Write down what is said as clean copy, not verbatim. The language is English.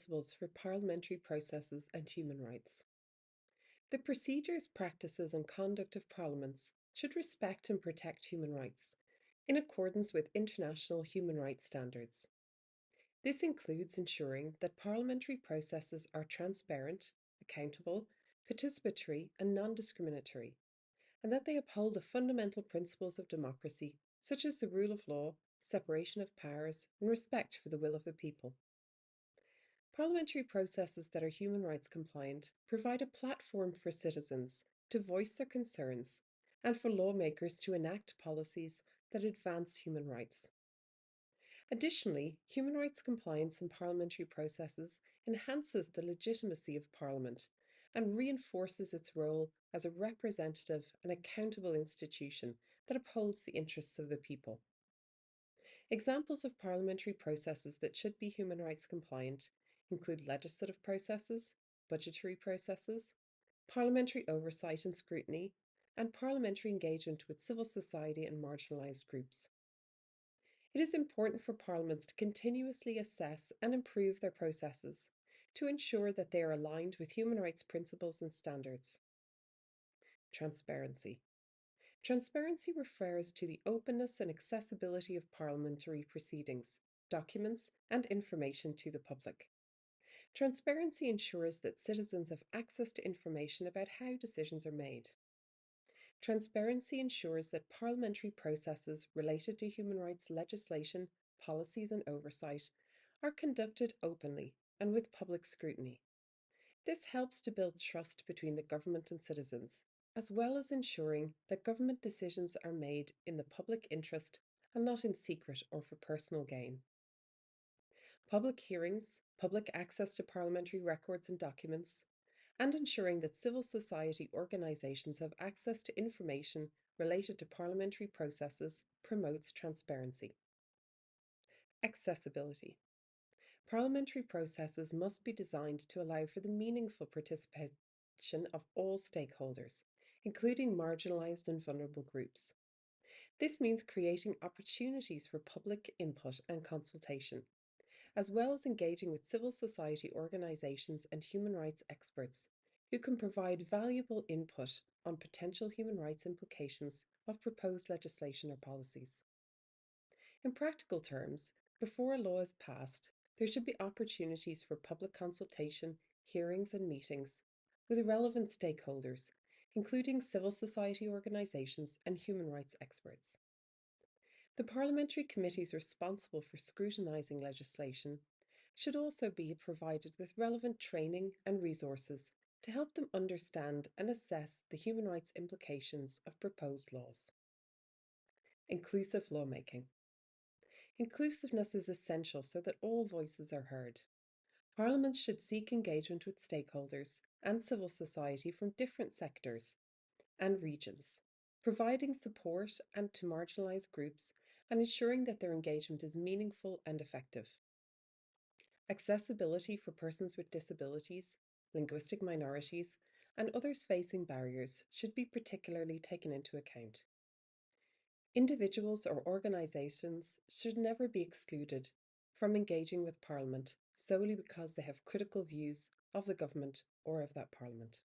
principles for parliamentary processes and human rights. The procedures, practices, and conduct of parliaments should respect and protect human rights in accordance with international human rights standards. This includes ensuring that parliamentary processes are transparent, accountable, participatory, and non discriminatory, and that they uphold the fundamental principles of democracy, such as the rule of law, separation of powers, and respect for the will of the people. Parliamentary processes that are human rights compliant provide a platform for citizens to voice their concerns and for lawmakers to enact policies that advance human rights. Additionally, human rights compliance in parliamentary processes enhances the legitimacy of Parliament and reinforces its role as a representative and accountable institution that upholds the interests of the people. Examples of parliamentary processes that should be human rights compliant include legislative processes, budgetary processes, parliamentary oversight and scrutiny, and parliamentary engagement with civil society and marginalised groups. It is important for parliaments to continuously assess and improve their processes to ensure that they are aligned with human rights principles and standards. Transparency. Transparency refers to the openness and accessibility of parliamentary proceedings, documents, and information to the public. Transparency ensures that citizens have access to information about how decisions are made. Transparency ensures that parliamentary processes related to human rights legislation, policies, and oversight are conducted openly and with public scrutiny. This helps to build trust between the government and citizens, as well as ensuring that government decisions are made in the public interest and not in secret or for personal gain. Public hearings, public access to parliamentary records and documents, and ensuring that civil society organisations have access to information related to parliamentary processes promotes transparency. Accessibility. Parliamentary processes must be designed to allow for the meaningful participation of all stakeholders, including marginalised and vulnerable groups. This means creating opportunities for public input and consultation, as well as engaging with civil society organisations and human rights experts who can provide valuable input on potential human rights implications of proposed legislation or policies. In practical terms, before a law is passed, there should be opportunities for public consultation, hearings, and meetings with relevant stakeholders, including civil society organisations and human rights experts. The parliamentary committees responsible for scrutinising legislation should also be provided with relevant training and resources to help them understand and assess the human rights implications of proposed laws. Inclusive lawmaking. Inclusiveness is essential so that all voices are heard. Parliament should seek engagement with stakeholders and civil society from different sectors and regions, providing support and to marginalised groups and ensuring that their engagement is meaningful and effective. Accessibility for persons with disabilities, linguistic minorities, and others facing barriers should be particularly taken into account. Individuals or organisations should never be excluded from engaging with Parliament solely because they have critical views of the government or of that Parliament.